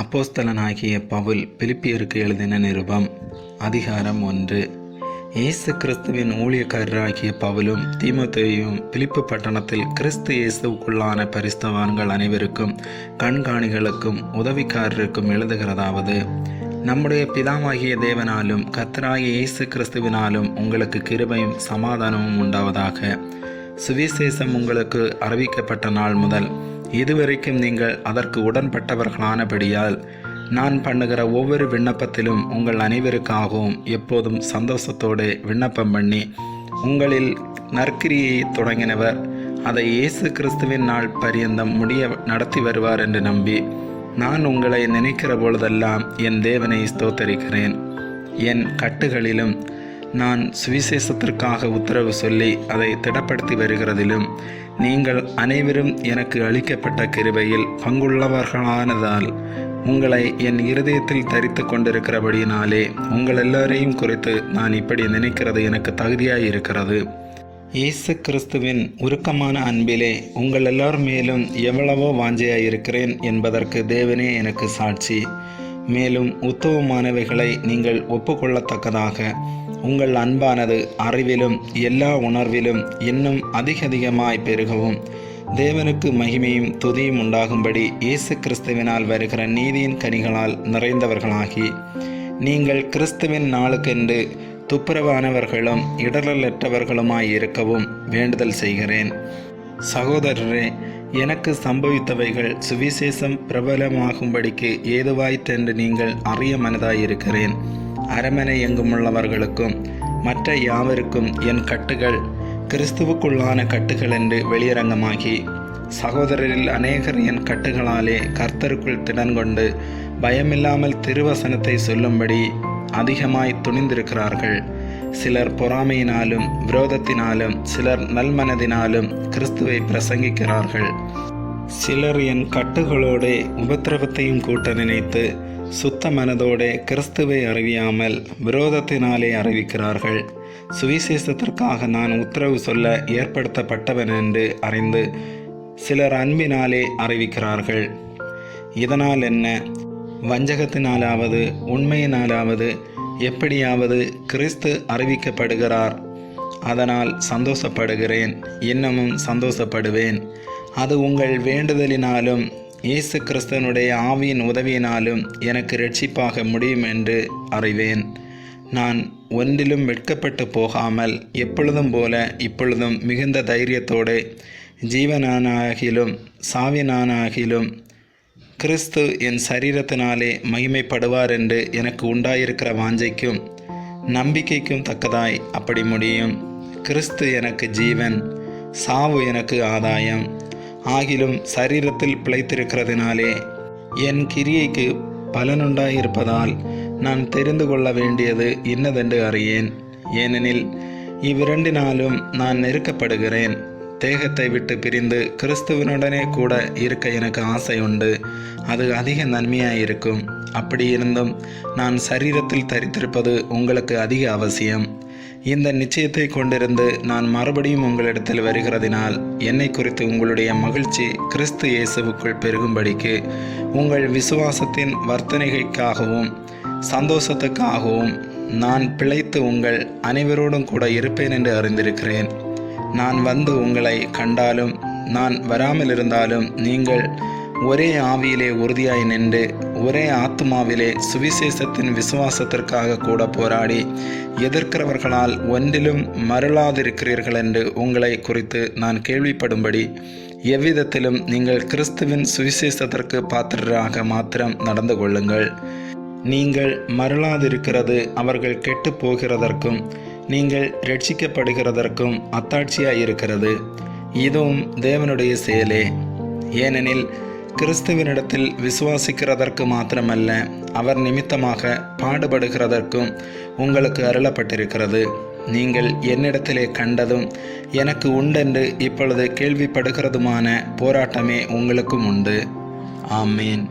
அப்போஸ்தலனாகிய பவுல் பிலிப்பியருக்கு எழுதின நிருபம் அதிகாரம் 1. இயேசு கிறிஸ்துவின் ஊழியக்காரராகிய பவுலும் தீமோத்தேயுவும் பிலிப்பு பட்டணத்தில் கிறிஸ்து இயேசுவுக்குள்ளான பரிசுத்தவான்கள் அனைவருக்கும் கண்காணிகளுக்கும் உதவிக்காரருக்கும் எழுதுகிறதாவது: நம்முடைய பிதாவாகிய தேவனாலும் கர்த்தராகிய இயேசு கிறிஸ்துவினாலும் உங்களுக்கு கிருபையும் சமாதானமும் உண்டாவதாக. சுவிசேஷம் உங்களுக்கு அறிவிக்கப்பட்ட நாள் முதல் இதுவரைக்கும் நீங்கள் அதற்கு உடன்பட்டவர்களானபடியால் நான் பண்ணுகிற ஒவ்வொரு விண்ணப்பத்திலும் உங்கள் அனைவருக்காகவும் எப்போதும் சந்தோஷத்தோடு விண்ணப்பம் பண்ணி, உங்களில் நற்கிரியை தொடங்கினவர் அதை இயேசு கிறிஸ்துவின் நாள் பரியந்தம் நடத்தி வருவார் என்று நம்பி, நான் உங்களை நினைக்கிற பொழுதெல்லாம் என் தேவனை ஸ்தோத்தரிக்கிறேன். என் கட்டுகளிலும் நான் சுவிசேஷத்திற்காக உத்தரவு சொல்லி அதை திடப்படுத்தி வருகிறதிலும் நீங்கள் அனைவரும் எனக்கு அளிக்கப்பட்ட கிருபையில் பங்குள்ளவர்களானதால் உங்களை என் இருதயத்தில் தரித்து கொண்டிருக்கிறபடியினாலே உங்கள் எல்லோரையும் குறித்து நான் இப்படி நினைக்கிறது எனக்கு தகுதியாயிருக்கிறது. இயேசு கிறிஸ்துவின் உருக்கமான அன்பிலே உங்கள் எல்லார் மேலும் எவ்வளவோ வாஞ்சையாயிருக்கிறேன் என்பதற்கு தேவனே எனக்கு சாட்சி. மேலும் உத்தமமானவைகளை நீங்கள் ஒப்புக்கொள்ளத்தக்கதாக உங்கள் அன்பானது அறிவிலும் எல்லா உணர்விலும் இன்னும் அதிகமாய் பெருகவும், தேவனுக்கு மகிமையும் துதியும் உண்டாகும்படி இயேசு கிறிஸ்துவினால் வருகிற நீதியின் கனிகளால் நிறைந்தவர்களாகி, நீங்கள் கிறிஸ்துவின் நாளுக்கென்று துப்புரவானவர்களும் இடரலற்றவர்களுமாய் இருக்கவும் வேண்டுதல் செய்கிறேன். சகோதரரே, எனக்கு சம்பவித்தவைகள் சுவிசேஷம் பிரபலமாகும்படிக்கு ஏதுவாய்த்தென்று நீங்கள் அறிய மனதாயிருக்கிறேன். அரமனை எங்குமுள்ளவர்களுக்கும் மற்ற யாவருக்கும் என் கட்டுகள் கிறிஸ்துவுக்குள்ளான கட்டுகள் என்று வெளியரங்கமாகி, சகோதரரில் அநேகர் என் கட்டுகளாலே கர்த்தருக்குள் திடன்கொண்டு பயமில்லாமல் திருவசனத்தை சொல்லும்படி அதிகமாய் துணிந்திருக்கிறார்கள். சிலர் பொறாமையினாலும் விரோதத்தினாலும், சிலர் நல்மனதினாலும் கிறிஸ்துவை பிரசங்கிக்கிறார்கள். சிலர் என் கட்டுகளோடே உபத்திரவத்தையும் கூட்ட நினைத்து சுத்த மனதோடே கிறிஸ்துவை அறிவியாமல் விரோதத்தினாலே அறிவிக்கிறார்கள். சுவிசேஷத்திற்காக நான் உத்தரவு சொல்ல ஏற்படுத்தப்பட்டவன் என்று அறிந்து சிலர் அன்பினாலே அறிவிக்கிறார்கள். இதனால் என்ன? வஞ்சகத்தினாலாவது உண்மையினாலாவது எப்படியாவது கிறிஸ்து அறிவிக்கப்படுகிறார். அதனால் சந்தோஷப்படுகிறேன், இன்னமும் சந்தோஷப்படுவேன். அது உங்கள் வேண்டுதலினாலும் இயேசு கிறிஸ்துவனுடைய ஆவியின் உதவியினாலும் எனக்கு இரட்சிப்பாக முடியும் என்று அறிவேன். நான் ஒன்றிலும் வெட்கப்பட்டு போகாமல் எப்பொழுதும் போல இப்பொழுதும் மிகுந்த தைரியத்தோடு ஜீவனானாகிலும் சாவினானாகிலும் கிறிஸ்து என் சரீரத்தினாலே மகிமைப்படுவார் என்று எனக்கு உண்டாயிருக்கிற வாஞ்சைக்கும் நம்பிக்கைக்கும் தக்கதாய் அப்படி முடியும். கிறிஸ்து எனக்கு ஜீவன், சாவு எனக்கு ஆதாயம். ஆகிலும் சரீரத்தில் பிழைத்திருக்கிறதினாலே என் கிரியைக்கு பலனுண்டாயிருப்பதால் நான் தெரிந்து கொள்ள வேண்டியது இன்னதென்று அறியேன். ஏனெனில் இவ்விரண்டினாலும் நான் நெருக்கப்படுகிறேன். தேகத்தை விட்டு பிரிந்து கிறிஸ்துவனுடனே கூட இருக்க எனக்கு ஆசை உண்டு. அது அதிக நன்மையாயிருக்கும். அப்படி இருந்தும் நான் சரீரத்தில் தரித்திருப்பது உங்களுக்கு அதிக அவசியம். இந்த நிச்சயத்தை கொண்டிருந்து நான் மறுபடியும் உங்களிடத்தில் வருகிறதினால் என்னை குறித்து உங்களுடைய மகிழ்ச்சி கிறிஸ்து இயேசுவுக்குள் பெருகும்படிக்கு உங்கள் விசுவாசத்தின் வர்த்தனைக்காகவும் சந்தோஷத்துக்காகவும் நான் பிழைத்து உங்கள் அனைவரோடும் கூட இருப்பேன் என்று அறிந்திருக்கிறேன். நான் வந்து உங்களை கண்டாலும் நான் வராமல் இருந்தாலும் நீங்கள் ஒரே ஆவியிலே உறுதியாய் நின்று ஒரே ஆத்துமாவிலே சுவிசேஷத்தின் விசுவாசத்திற்காக கூட போராடி எதிர்க்கிறவர்களால் ஒன்றிலும் மருளாதிருக்கிறீர்கள் என்று உங்களை குறித்து நான் கேள்விப்படும்படி எவ்விதத்திலும் நீங்கள் கிறிஸ்துவின் சுவிசேஷத்திற்கு பாத்திரராக மாத்திரம் நடந்து கொள்ளுங்கள். நீங்கள் மருளாதிருக்கிறது அவர்கள் கெட்டு போகிறதற்கும் நீங்கள் ரட்சிக்கப்படுகிறதற்கும் அத்தாட்சியாயிருக்கிறது. இதுவும் தேவனுடைய செயலே. ஏனெனில் கிறிஸ்துவனிடத்தில் விசுவாசிக்கிறதற்கு மாத்திரமல்ல, அவர் நிமித்தமாக பாடுபடுகிறதற்கும் உங்களுக்கு அருளப்பட்டிருக்கிறது. நீங்கள் என்னிடத்திலே கண்டதும் எனக்கு உண்டென்று இப்பொழுது கேள்விப்படுகிறதுமான போராட்டமே உங்களுக்கும் உண்டு. ஆமேன்.